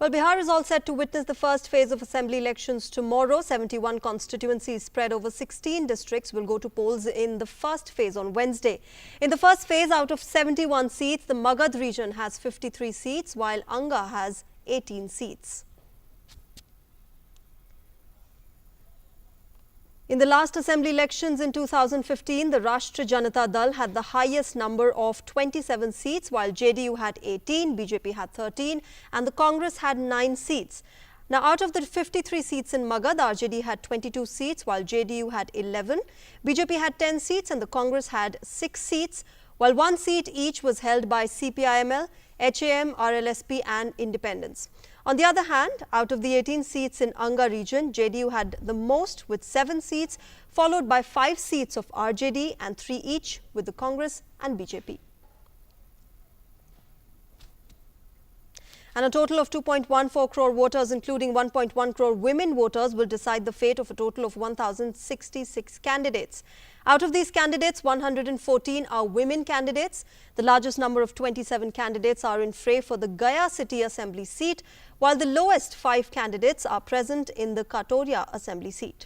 Well, Bihar is all set to witness the first phase of assembly elections tomorrow. 71 constituencies spread over 16 districts will go to polls in the first phase on Wednesday. In the first phase, out of 71 seats, the Magad region has 53 seats, while Anga has 18 seats. In the last assembly elections in 2015, the Rashtra Janata Dal had the highest number of 27 seats, while JDU had 18, BJP had 13 and the Congress had 9 seats. Now, out of the 53 seats in Magad, RJD had 22 seats, while JDU had 11. BJP had 10 seats and the Congress had 6 seats, while 1 seat each was held by CPIML, HAM, RLSP and Independents. On the other hand, out of the 18 seats in Anga region, JDU had the most with 7 seats, followed by 5 seats of RJD and 3 each with the Congress and BJP. And a total of 2.14 crore voters, including 1.1 crore women voters, will decide the fate of a total of 1,066 candidates. Out of these candidates, 114 are women candidates. The largest number of 27 candidates are in fray for the Gaya City Assembly seat, while the lowest 5 candidates are present in the Katoria Assembly seat.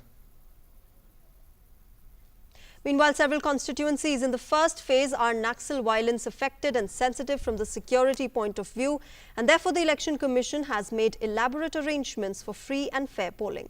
Meanwhile, several constituencies in the first phase are Naxal violence affected and sensitive from the security point of view, and therefore the Election Commission has made elaborate arrangements for free and fair polling.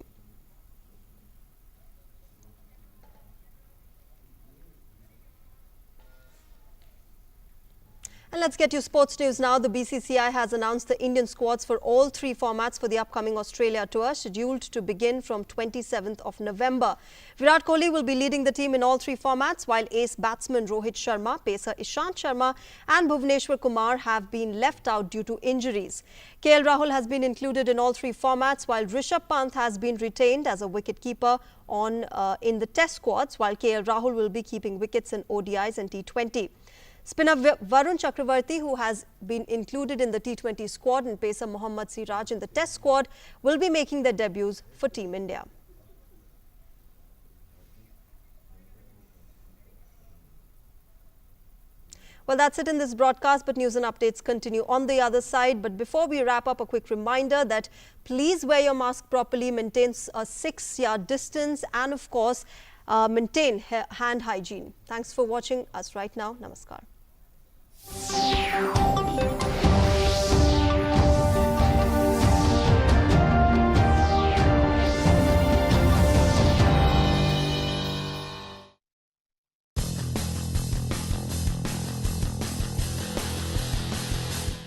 And let's get you sports news now. The BCCI has announced the Indian squads for all 3 formats for the upcoming Australia tour, scheduled to begin from 27th of November. Virat Kohli will be leading the team in all 3 formats, while ace batsman Rohit Sharma, pacer Ishant Sharma and Bhuvneshwar Kumar have been left out due to injuries. KL Rahul has been included in all 3 formats, while Rishabh Pant has been retained as a wicketkeeper in the test squads, while KL Rahul will be keeping wickets in ODIs and T20. Spinner Varun Chakravarti, who has been included in the T20 squad, and pacer Mohammad Siraj in the test squad will be making their debuts for Team India. Well, that's it in this broadcast, but news and updates continue on the other side. But before we wrap up, a quick reminder that please wear your mask properly, maintain a 6-yard distance and of course maintain hand hygiene. Thanks for watching us right now. Namaskar.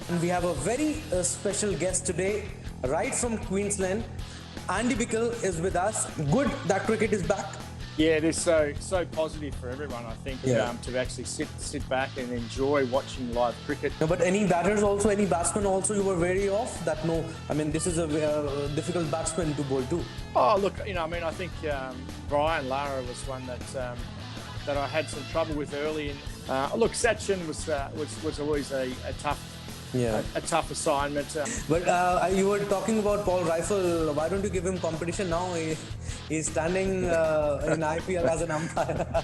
And we have a very special guest today, right from Queensland. Andy Bickle is with us. Good that cricket is back. Yeah, it is so positive for everyone, I think, to actually sit back and enjoy watching live cricket. No, but any batters also, any batsmen also you were wary of? That no, I mean, this is a difficult batsman to bowl too. Oh, look, I think Brian Lara was one that I had some trouble with early. Look, Sachin was always a tough assignment. But you were talking about Paul Rifle. Why don't you give him competition now? He's standing in IPL as an umpire.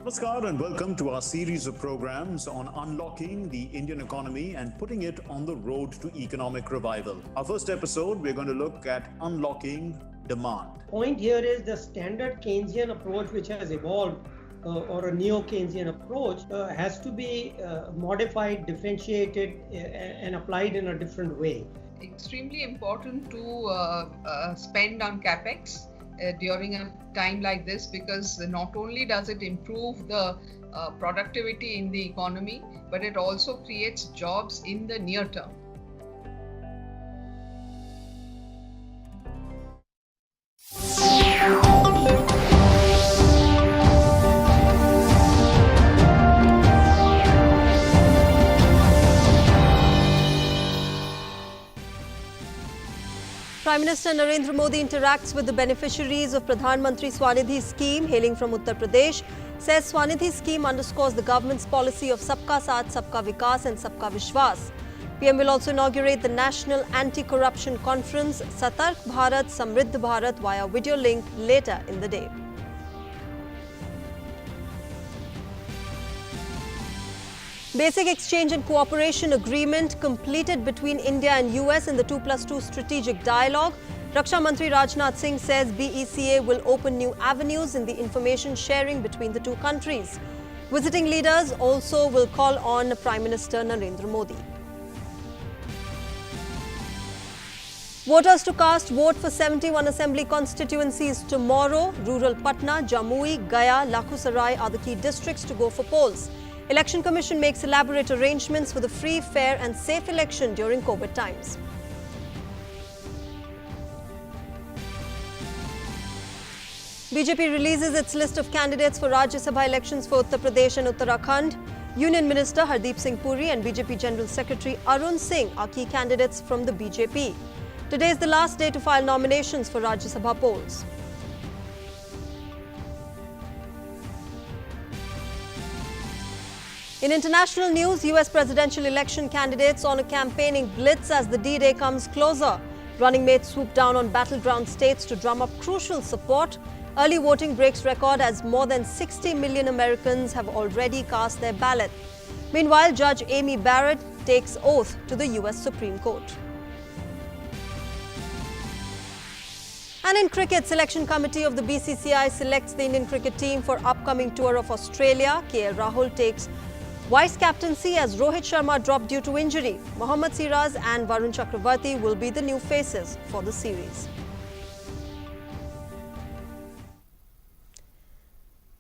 Namaskar and welcome to our series of programs on unlocking the Indian economy and putting it on the road to economic revival. Our first episode, we're going to look at unlocking demand. Point here is the standard Keynesian approach which has evolved or a neo-Keynesian approach has to be modified, differentiated and applied in a different way. Extremely important to spend on capex during a time like this, because not only does it improve the productivity in the economy, but it also creates jobs in the near term. Prime Minister Narendra Modi interacts with the beneficiaries of Pradhan Mantri SVANidhi scheme hailing from Uttar Pradesh. Says SVANidhi scheme underscores the government's policy of Sabka Saath, Sabka Vikas and Sabka Vishwas. PM will also inaugurate the National Anti-Corruption Conference Satark Bharat Samriddh Bharat via video link later in the day. Basic Exchange and Cooperation Agreement completed between India and US in the 2+2 strategic dialogue. Raksha Mantri Rajnath Singh says BECA will open new avenues in the information sharing between the two countries. Visiting leaders also will call on Prime Minister Narendra Modi. Voters to cast vote for 71 assembly constituencies tomorrow. Rural Patna, Jamui, Gaya, Lakhusarai are the key districts to go for polls. Election Commission makes elaborate arrangements for the free, fair and safe election during COVID times. BJP releases its list of candidates for Rajya Sabha elections for Uttar Pradesh and Uttarakhand. Union Minister Hardeep Singh Puri and BJP General Secretary Arun Singh are key candidates from the BJP. Today is the last day to file nominations for Rajya Sabha polls. In international news, US presidential election candidates on a campaigning blitz as the D-Day comes closer. Running mates swoop down on battleground states to drum up crucial support. Early voting breaks record as more than 60 million Americans have already cast their ballot. Meanwhile, Judge Amy Barrett takes oath to the US Supreme Court. And in cricket, Selection Committee of the BCCI selects the Indian cricket team for upcoming tour of Australia. KL Rahul takes vice captaincy as Rohit Sharma dropped due to injury. Mohammad Siraz and Varun Chakravarti will be the new faces for the series.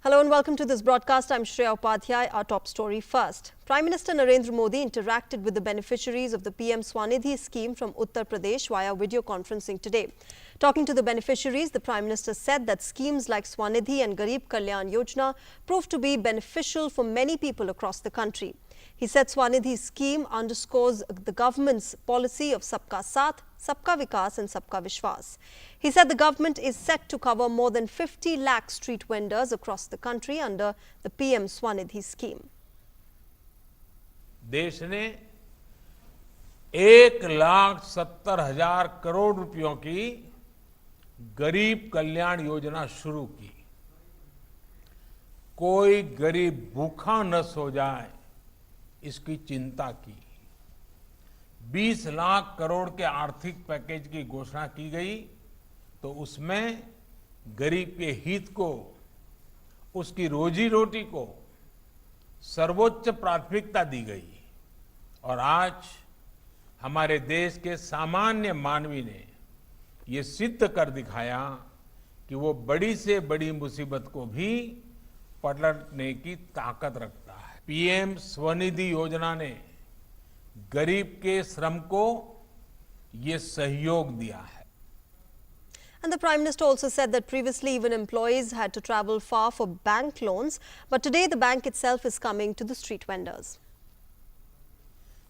Hello and welcome to this broadcast. I'm Shreya Upadhyay. Our top story first. Prime Minister Narendra Modi interacted with the beneficiaries of the PM SVANidhi scheme from Uttar Pradesh via video conferencing today. Talking to the beneficiaries, the Prime Minister said that schemes like SVANidhi and Garib Kalyan Yojana proved to be beneficial for many people across the country. He said SVANidhi's scheme underscores the government's policy of Sabka Saath, Sabka Vikas and Sabka Vishwas. He said the government is set to cover more than 50 lakh street vendors across the country under the PM SVANidhi scheme. देश ने 1,70,000 करोड़ रुपयों की गरीब कल्याण योजना शुरू की। कोई गरीब भूखा न सो जाए इसकी चिंता की। 20 लाख करोड़ के आर्थिक पैकेज की घोषणा की गई तो उसमें गरीब के हित को, उसकी रोजी रोटी को सर्वोच्च प्राथमिकता दी गई और आज हमारे देश के सामान्य मानवी ने ये सिद्ध कर दिखाया कि वो बड़ी से बड़ी मुसीबत को भी पलटने की ताकत रखता है। पीएम स्वनिधि योजना ने गरीब के श्रम को ये सहयोग दिया है। And the Prime Minister also said that previously even employees had to travel far for bank loans, but today the bank itself is coming to the street vendors.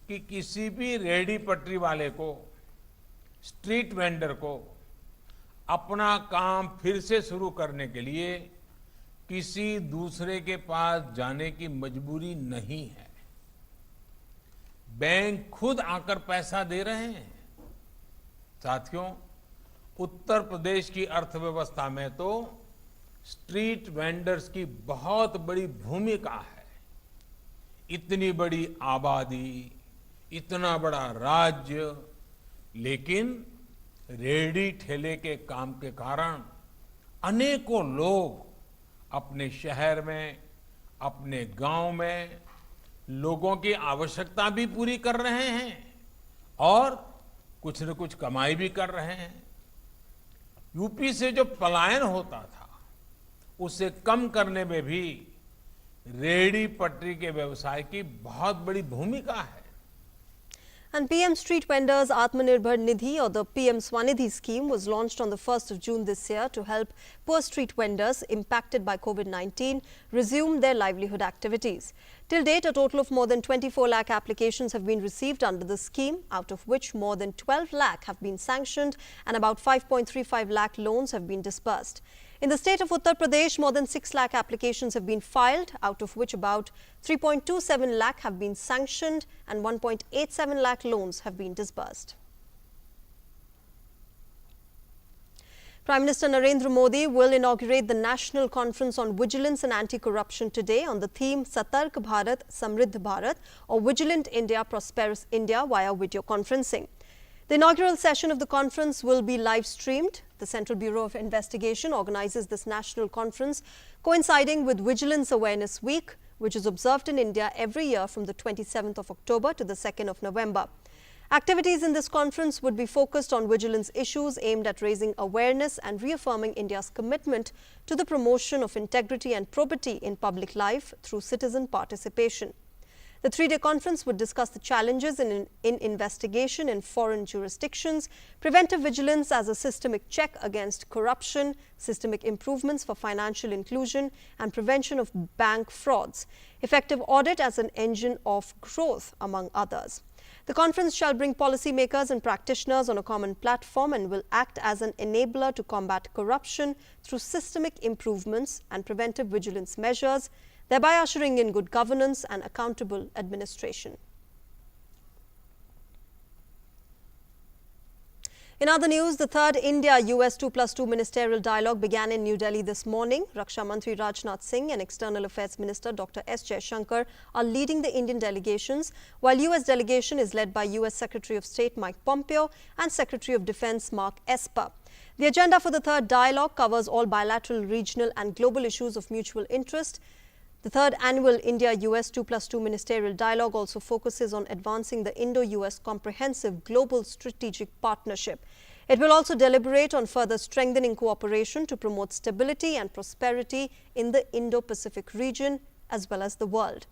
कि किसी भी रेहड़ी पटरी वाले को, स्ट्रीट वेंडर को अपना काम फिर से शुरू करने के लिए किसी दूसरे के पास जाने की मजबूरी नहीं है। बैंक खुद आकर पैसा दे रहे हैं। साथियों, उत्तर प्रदेश की अर्थव्यवस्था में तो स्ट्रीट वेंडर्स की बहुत बड़ी भूमिका है। इतनी बड़ी आबादी, इतना बड़ा राज्य, लेकिन रेहड़ी ठेले के काम के कारण अनेकों लोग अपने शहर में, अपने गांव में लोगों की आवश्यकता भी पूरी कर रहे हैं और कुछ न कुछ कमाई भी कर रहे हैं। यूपी से जो पलायन होता था उसे कम करने में भी रेहड़ी पटरी के व्यवसाय की बहुत बड़ी भूमिका है। And PM Street Vendors Atmanirbhar Nidhi or the PM SVANidhi scheme was launched on the 1st of June this year to help poor street vendors impacted by COVID-19 resume their livelihood activities. Till date, a total of more than 24 lakh applications have been received under the scheme, out of which more than 12 lakh have been sanctioned and about 5.35 lakh loans have been disbursed. In the state of Uttar Pradesh, more than 6 lakh applications have been filed, out of which about 3.27 lakh have been sanctioned and 1.87 lakh loans have been disbursed. Prime Minister Narendra Modi will inaugurate the National Conference on Vigilance and Anti-Corruption today on the theme Satark Bharat, Samriddh Bharat, or Vigilant India, Prosperous India via video conferencing. The inaugural session of the conference will be live streamed. The Central Bureau of Investigation organizes this national conference coinciding with Vigilance Awareness Week, which is observed in India every year from the 27th of October to the 2nd of November. Activities in this conference would be focused on vigilance issues aimed at raising awareness and reaffirming India's commitment to the promotion of integrity and probity in public life through citizen participation. The three-day conference would discuss the challenges in investigation in foreign jurisdictions, preventive vigilance as a systemic check against corruption, systemic improvements for financial inclusion and prevention of bank frauds, effective audit as an engine of growth, among others. The conference shall bring policymakers and practitioners on a common platform and will act as an enabler to combat corruption through systemic improvements and preventive vigilance measures, thereby ushering in good governance and accountable administration. In other news, the third India-US 2+2 ministerial dialogue began in New Delhi this morning. Raksha Mantri Rajnath Singh and External Affairs Minister Dr. S. Jaishankar are leading the Indian delegations, while US delegation is led by US Secretary of State Mike Pompeo and Secretary of Defense Mark Esper. The agenda for the third dialogue covers all bilateral, regional and global issues of mutual interest. The third annual India-US 2+2 ministerial dialogue also focuses on advancing the Indo-US comprehensive global strategic partnership. It will also deliberate on further strengthening cooperation to promote stability and prosperity in the Indo-Pacific region as well as the world.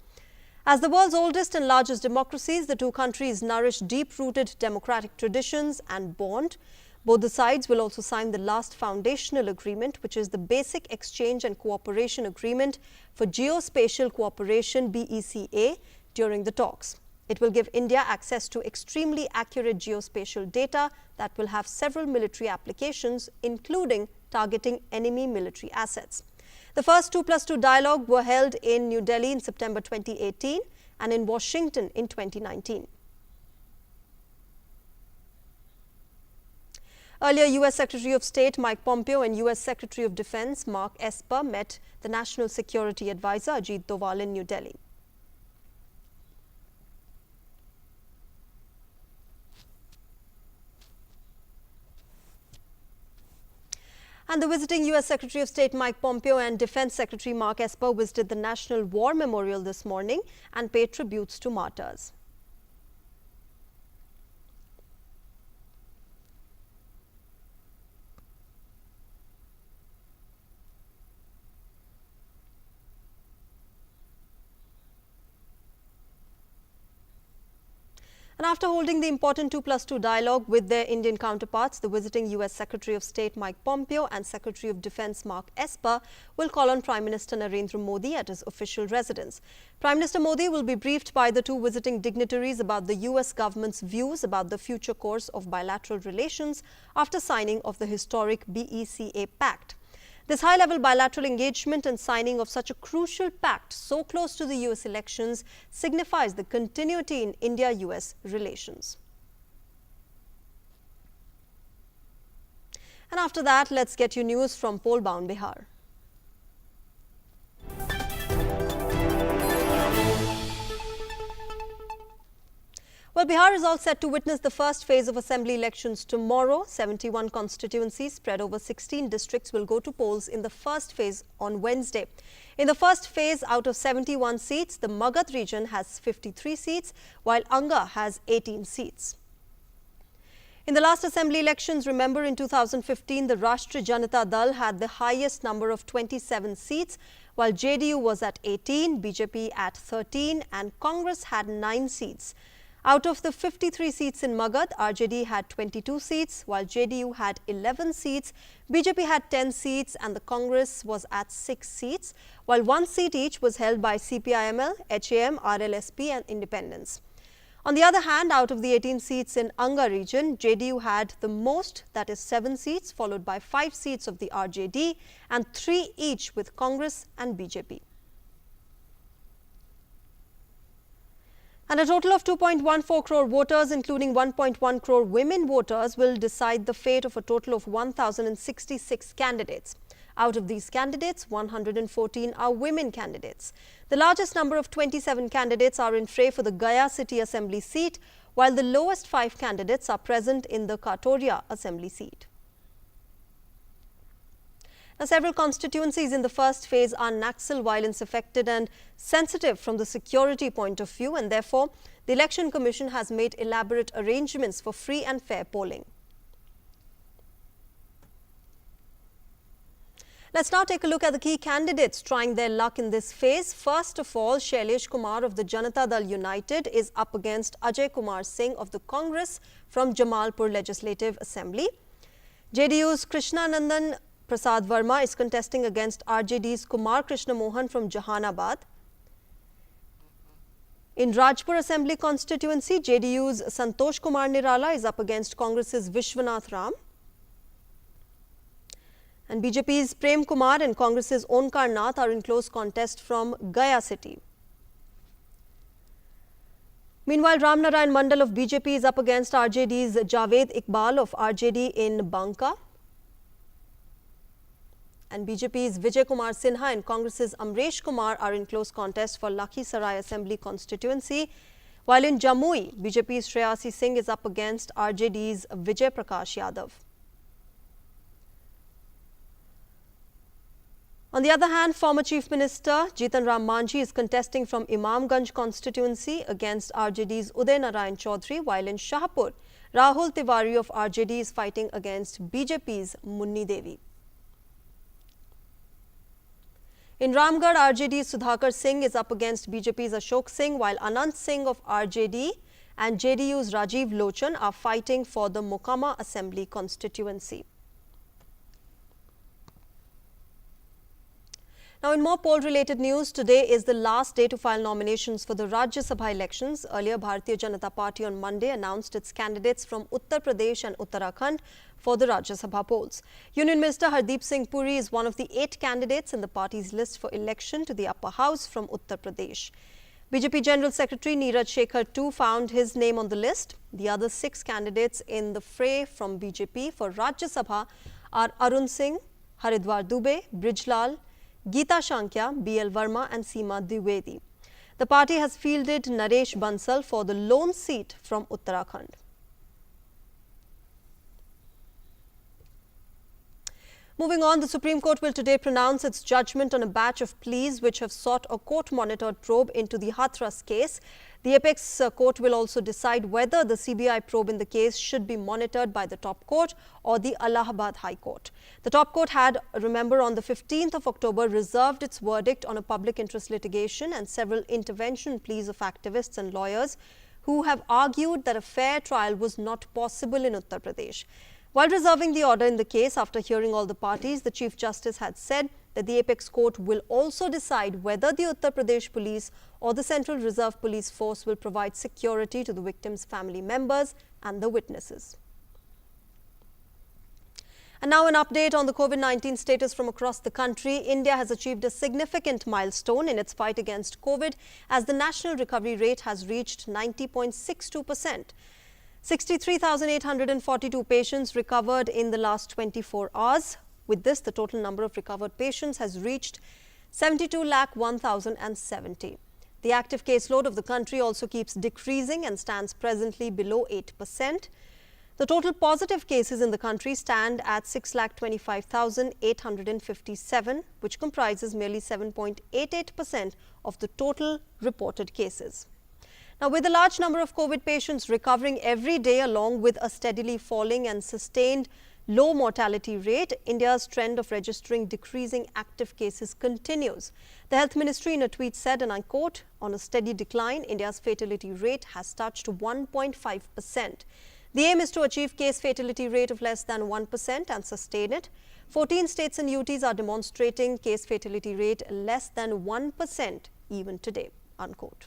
As the world's oldest and largest democracies, the two countries nourish deep-rooted democratic traditions and bond. Both the sides will also sign the last foundational agreement, which is the Basic Exchange and Cooperation Agreement for Geospatial Cooperation (BECA) during the talks. It will give India access to extremely accurate geospatial data that will have several military applications, including targeting enemy military assets. The first 2+2 dialogue were held in New Delhi in September 2018 and in Washington in 2019. Earlier, US Secretary of State Mike Pompeo and US Secretary of Defense Mark Esper met the National Security Advisor Ajit Doval in New Delhi. And the visiting US Secretary of State Mike Pompeo and Defense Secretary Mark Esper visited the National War Memorial this morning and paid tributes to martyrs. And after holding the important 2+2 dialogue with their Indian counterparts, the visiting US Secretary of State Mike Pompeo and Secretary of Defense Mark Esper will call on Prime Minister Narendra Modi at his official residence. Prime Minister Modi will be briefed by the two visiting dignitaries about the US government's views about the future course of bilateral relations after signing of the historic BECA Pact. This high-level bilateral engagement and signing of such a crucial pact so close to the US elections signifies the continuity in India-US relations. And after that, let's get you news from poll-bound Bihar. Well, Bihar is all set to witness the first phase of assembly elections tomorrow. 71 constituencies spread over 16 districts will go to polls in the first phase on Wednesday. In the first phase, out of 71 seats, the Magad region has 53 seats, while Anga has 18 seats. In the last assembly elections, remember in 2015, the Rashtriya Janata Dal had the highest number of 27 seats, while JDU was at 18, BJP at 13 and Congress had 9 seats. Out of the 53 seats in Magad, RJD had 22 seats, while JDU had 11 seats, BJP had 10 seats and the Congress was at 6 seats, while 1 seat each was held by CPIML, HAM, RLSP and Independents. On the other hand, out of the 18 seats in Anga region, JDU had the most, that is 7 seats, followed by 5 seats of the RJD and 3 each with Congress and BJP. And a total of 2.14 crore voters, including 1.1 crore women voters, will decide the fate of a total of 1,066 candidates. Out of these candidates, 114 are women candidates. The largest number of 27 candidates are in fray for the Gaya City Assembly seat, while the lowest 5 candidates are present in the Katoria Assembly seat. Now, several constituencies in the first phase are Naxal violence affected and sensitive from the security point of view, and therefore, the Election Commission has made elaborate arrangements for free and fair polling. Let's now take a look at the key candidates trying their luck in this phase. First of all, Shailesh Kumar of the Janata Dal United is up against Ajay Kumar Singh of the Congress from Jamalpur Legislative Assembly. JDU's Krishnanandan Prasad Verma is contesting against RJD's Kumar Krishna Mohan from Jahanabad. In Rajpur Assembly constituency, JDU's Santosh Kumar Nirala is up against Congress's Vishwanath Ram. And BJP's Prem Kumar and Congress's Onkar Nath are in close contest from Gaya City. Meanwhile, Ram Narayan Mandal of BJP is up against RJD's Javed Iqbal of RJD in Banka. And BJP's Vijay Kumar Sinha and Congress's Amresh Kumar are in close contest for Lakhisarai Assembly constituency, while in Jamui, BJP's Shreyasi Singh is up against RJD's Vijay Prakash Yadav. On the other hand, former Chief Minister Jitan Ram Manjhi is contesting from Imamganj constituency against RJD's Uday Narayan Chaudhary, while in Shahpur, Rahul Tiwari of RJD is fighting against BJP's Munni Devi. In Ramgarh, RJD's Sudhakar Singh is up against BJP's Ashok Singh, while Anant Singh of RJD and JDU's Rajiv Lochan are fighting for the Mokama Assembly constituency. Now, in more poll-related news, today is the last day to file nominations for the Rajya Sabha elections. Earlier, Bharatiya Janata Party on Monday announced its candidates from Uttar Pradesh and Uttarakhand for the Rajya Sabha polls. Union Minister Hardeep Singh Puri is one of the 8 candidates in the party's list for election to the upper house from Uttar Pradesh. BJP General Secretary Neeraj Shekhar too found his name on the list. The other 6 candidates in the fray from BJP for Rajya Sabha are Arun Singh, Haridwar Dubey, Brijlal, Geeta Shankya, BL Verma and Seema Dwivedi. The party has fielded Naresh Bansal for the lone seat from Uttarakhand. Moving on, the Supreme Court will today pronounce its judgment on a batch of pleas which have sought a court-monitored probe into the Hathras case. The apex court will also decide whether the CBI probe in the case should be monitored by the top court or the Allahabad High Court. The top court had, remember, on the 15th of October reserved its verdict on a public interest litigation and several intervention pleas of activists and lawyers who have argued that a fair trial was not possible in Uttar Pradesh. While reserving the order in the case after hearing all the parties, the Chief Justice had said that the apex court will also decide whether the Uttar Pradesh Police or the Central Reserve Police Force will provide security to the victims' family members and the witnesses. And now an update on the COVID-19 status from across the country. India has achieved a significant milestone in its fight against COVID as the national recovery rate has reached 90.62%. 63,842 patients recovered in the last 24 hours. With this, the total number of recovered patients has reached 72,01,070. The active caseload of the country also keeps decreasing and stands presently below 8%. The total positive cases in the country stand at 6,25,857, which comprises merely 7.88% of the total reported cases. Now, with a large number of COVID patients recovering every day along with a steadily falling and sustained low mortality rate, India's trend of registering decreasing active cases continues. The Health Ministry in a tweet said, and I quote, "On a steady decline, India's fatality rate has touched 1.5%. The aim is to achieve case fatality rate of less than 1% and sustain it. 14 states and UTs are demonstrating case fatality rate less than 1% even today," unquote.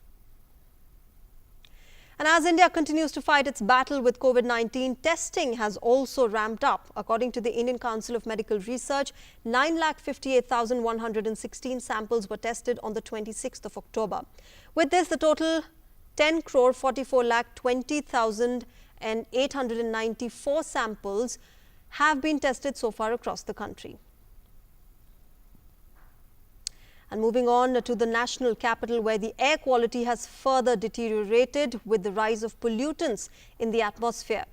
And as India continues to fight its battle with COVID-19, testing has also ramped up. According to the Indian Council of Medical Research, 9,58,116 samples were tested on the 26th of October. With this, the total 10,44,20,894 samples have been tested so far across the country. And moving on to the national capital, where the air quality has further deteriorated with the rise of pollutants in the atmosphere.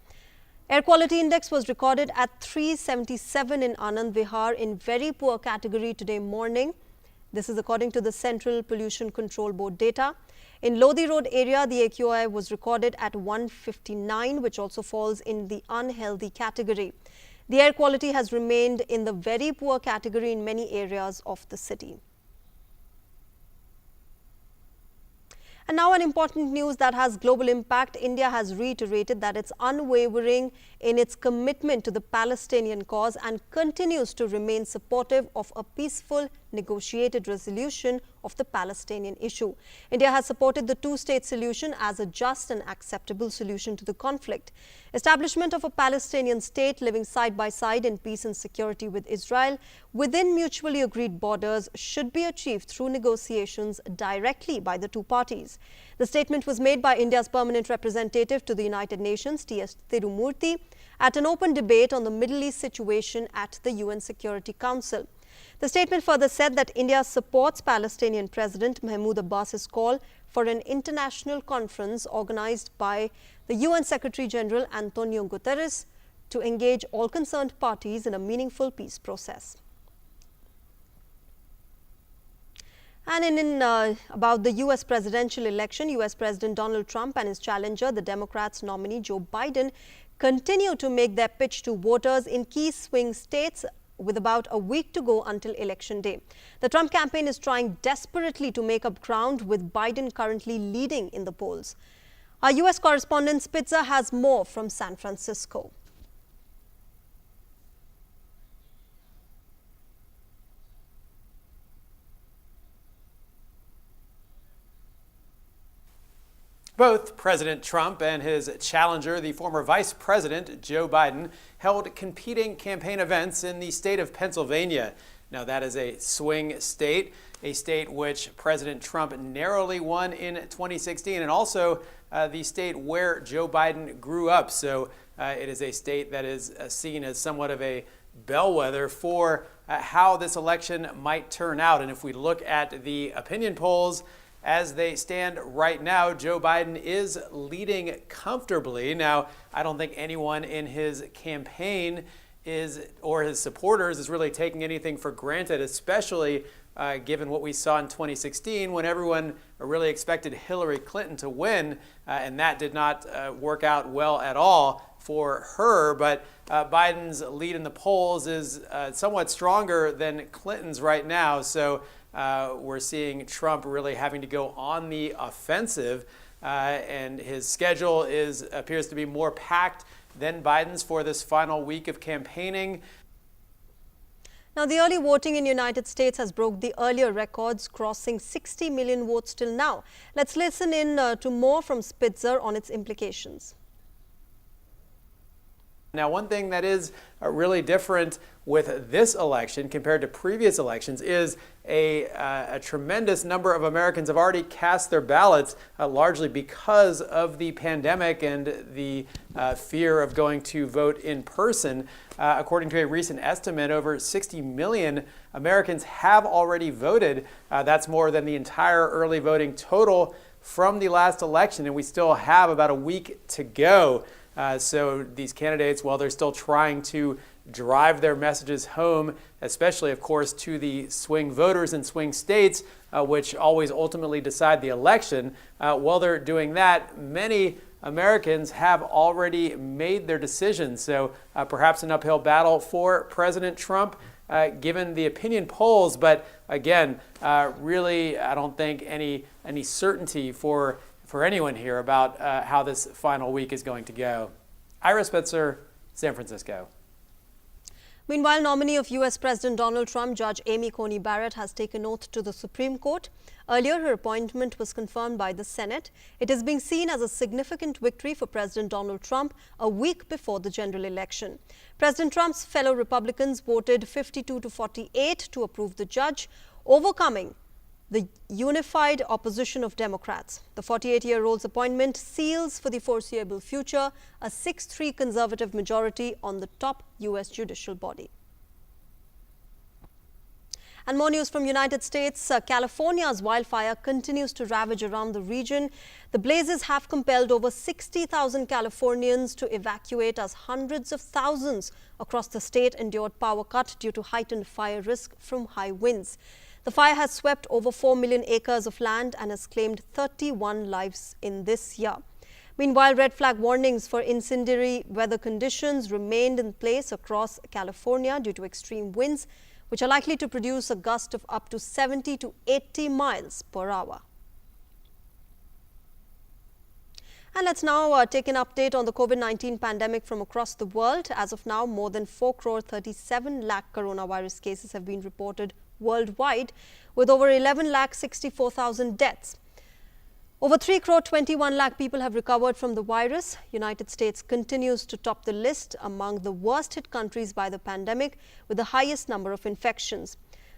Air quality index was recorded at 377 in Anand, Bihar in very poor category today morning. This is according to the Central Pollution Control Board data. In Lodi Road area, the AQI was recorded at 159, which also falls in the unhealthy category. The air quality has remained in the very poor category in many areas of the city. And now an important news that has global impact. India has reiterated that it's unwavering in its commitment to the Palestinian cause and continues to remain supportive of a peaceful, negotiated resolution of the Palestinian issue. India has supported the two-state solution as a just and acceptable solution to the conflict. Establishment of a Palestinian state living side by side in peace and security with Israel within mutually agreed borders should be achieved through negotiations directly by the two parties. The statement was made by India's permanent representative to the United Nations, T.S. Tirumurthy, at an open debate on the Middle East situation at the UN Security Council. The statement further said that India supports Palestinian President Mahmoud Abbas's call for an international conference organized by the UN Secretary General Antonio Guterres to engage all concerned parties in a meaningful peace process. And about the U.S. presidential election, U.S. President Donald Trump and his challenger, the Democrats' nominee Joe Biden, continue to make their pitch to voters in key swing states with about a week to go until Election Day. The Trump campaign is trying desperately to make up ground, with Biden currently leading in the polls. Our U.S. correspondent Spitzer has more from San Francisco. Both President Trump and his challenger, the former Vice President Joe Biden, held competing campaign events in the state of Pennsylvania. Now, that is a swing state, a state which President Trump narrowly won in 2016, and also the state where Joe Biden grew up. So it is a state that is seen as somewhat of a bellwether for how this election might turn out. And if we look at the opinion polls, as they stand right now, Joe Biden is leading comfortably. Now, I don't think anyone in his campaign or his supporters is really taking anything for granted, especially given what we saw in 2016 when everyone really expected Hillary Clinton to win, and that did not work out well at all for her. But Biden's lead in the polls is somewhat stronger than Clinton's right now. So we're seeing Trump really having to go on the offensive, and his schedule appears to be more packed than Biden's for this final week of campaigning. Now, the early voting in the United States has broke the earlier records, crossing 60 million votes till now. Let's listen in to more from Spitzer on its implications. Now, one thing that is really different with this election compared to previous elections is a tremendous number of Americans have already cast their ballots, largely because of the pandemic and the fear of going to vote in person. According to a recent estimate, over 60 million Americans have already voted. That's more than the entire early voting total from the last election, and we still have about a week to go. So these candidates, while they're still trying to drive their messages home, especially, of course, to the swing voters in swing states, which always ultimately decide the election, while they're doing that, many Americans have already made their decisions. So perhaps an uphill battle for President Trump, given the opinion polls. But again, really, I don't think any certainty for anyone here about how this final week is going to go. Ira Spitzer, San Francisco. Meanwhile, nominee of U.S. President Donald Trump, Judge Amy Coney Barrett, has taken oath to the Supreme Court. Earlier, her appointment was confirmed by the Senate. It is being seen as a significant victory for President Donald Trump a week before the general election. President Trump's fellow Republicans voted 52-48 to approve the judge, overcoming the unified opposition of Democrats. The 48-year-old's appointment seals for the foreseeable future a 6-3 conservative majority on the top U.S. judicial body. And more news from United States. California's wildfire continues to ravage around the region. The blazes have compelled over 60,000 Californians to evacuate as hundreds of thousands across the state endured power cut due to heightened fire risk from high winds. The fire has swept over 4 million acres of land and has claimed 31 lives in this year. Meanwhile, red flag warnings for incendiary weather conditions remained in place across California due to extreme winds, which are likely to produce a gust of up to 70 to 80 miles per hour. And let's now take an update on the COVID-19 pandemic from across the world. As of now, more than 4.37 lakh coronavirus cases have been reported worldwide, with over 11,64,000 deaths. Over 3.21 lakh people have recovered from the virus. United States continues to top the list among the worst hit countries by the pandemic, with the highest number of infections.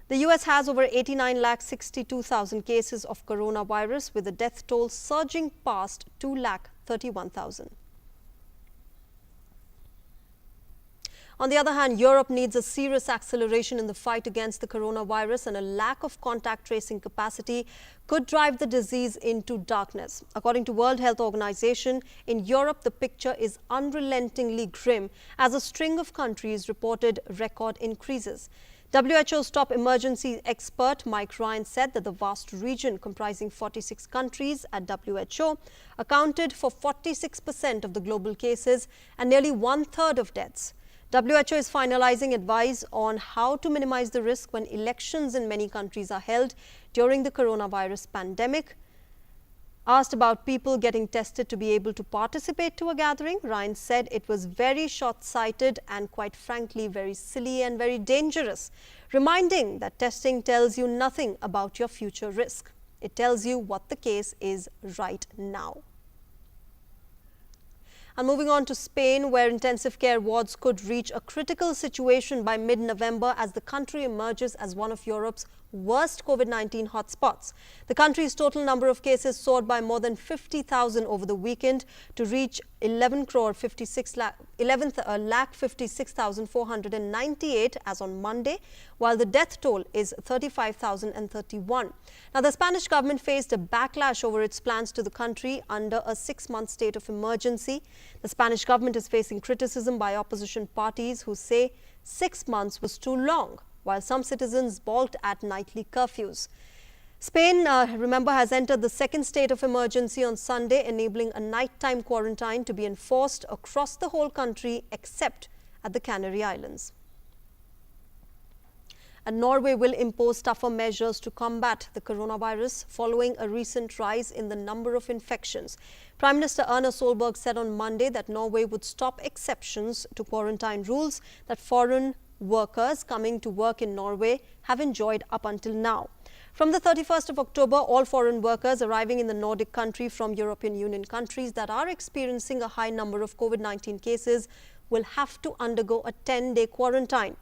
The US has over 89,62,000 cases of coronavirus, with the death toll surging past 2,31,000. On the other hand, Europe needs a serious acceleration in the fight against the coronavirus, and a lack of contact tracing capacity could drive the disease into darkness. According to World Health Organization, in Europe, the picture is unrelentingly grim as a string of countries reported record increases. WHO's top emergency expert Mike Ryan said that the vast region comprising 46 countries at WHO accounted for 46% of the global cases and nearly 1/3 of deaths. WHO is finalizing advice on how to minimize the risk when elections in many countries are held during the coronavirus pandemic. Asked about people getting tested to be able to participate to a gathering, Ryan said it was very short-sighted and, quite frankly, very silly and very dangerous, reminding that testing tells you nothing about your future risk. It tells you what the case is right now. And moving on to Spain, where intensive care wards could reach a critical situation by mid-November as the country emerges as one of Europe's worst COVID-19 hotspots. The country's total number of cases soared by more than 50,000 over the weekend to reach 11,56,498 as on Monday, while the death toll is 35,031. Now, the Spanish government faced a backlash over its plans to the country under a 6-month state of emergency. The Spanish government is facing criticism by opposition parties who say 6 months was too long, while some citizens balked at nightly curfews. Spain, remember, has entered the second state of emergency on Sunday, enabling a nighttime quarantine to be enforced across the whole country except at the Canary Islands. And Norway will impose tougher measures to combat the coronavirus following a recent rise in the number of infections. Prime Minister Erna Solberg said on Monday that Norway would stop exceptions to quarantine rules that foreign workers coming to work in Norway have enjoyed up until now. From the 31st of October, all foreign workers arriving in the Nordic country from European Union countries that are experiencing a high number of COVID-19 cases will have to undergo a 10-day quarantine.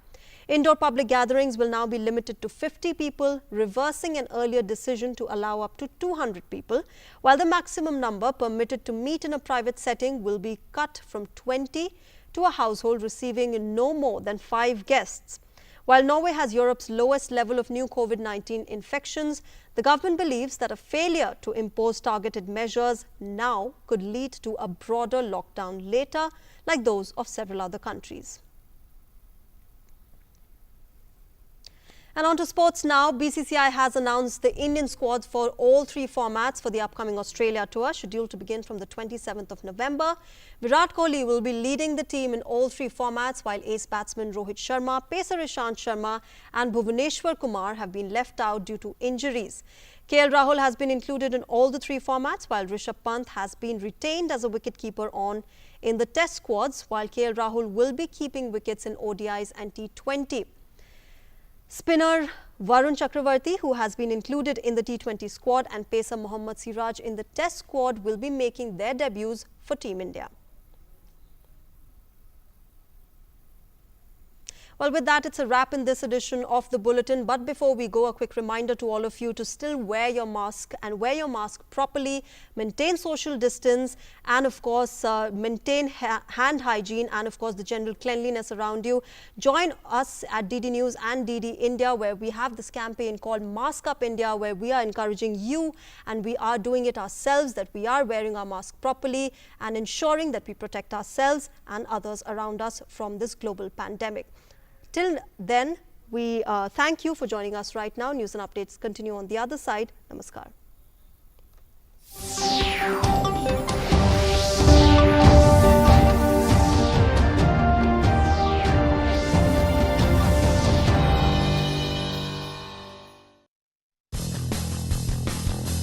Indoor public gatherings will now be limited to 50 people, reversing an earlier decision to allow up to 200 people, while the maximum number permitted to meet in a private setting will be cut from 20 to a household receiving no more than 5 guests. While Norway has Europe's lowest level of new COVID-19 infections, the government believes that a failure to impose targeted measures now could lead to a broader lockdown later, like those of several other countries. And on to sports now. BCCI has announced the Indian squads for all three formats for the upcoming Australia tour, scheduled to begin from the 27th of November. Virat Kohli will be leading the team in all three formats, while ace batsman Rohit Sharma, pacer Ishant Sharma and Bhuvneshwar Kumar have been left out due to injuries. KL Rahul has been included in all the three formats, while Rishabh Pant has been retained as a wicketkeeper in the test squads, while KL Rahul will be keeping wickets in ODIs and T20. Spinner Varun Chakravarti, who has been included in the T20 squad, and pacer Mohammad Siraj in the test squad will be making their debuts for Team India. Well, with that, it's a wrap in this edition of the Bulletin. But before we go, a quick reminder to all of you to still wear your mask and wear your mask properly, maintain social distance, and of course, maintain hand hygiene and of course, the general cleanliness around you. Join us at DD News and DD India, where we have this campaign called Mask Up India, where we are encouraging you and we are doing it ourselves, that we are wearing our mask properly and ensuring that we protect ourselves and others around us from this global pandemic. Till then, we thank you for joining us right now. News and updates continue on the other side. Namaskar.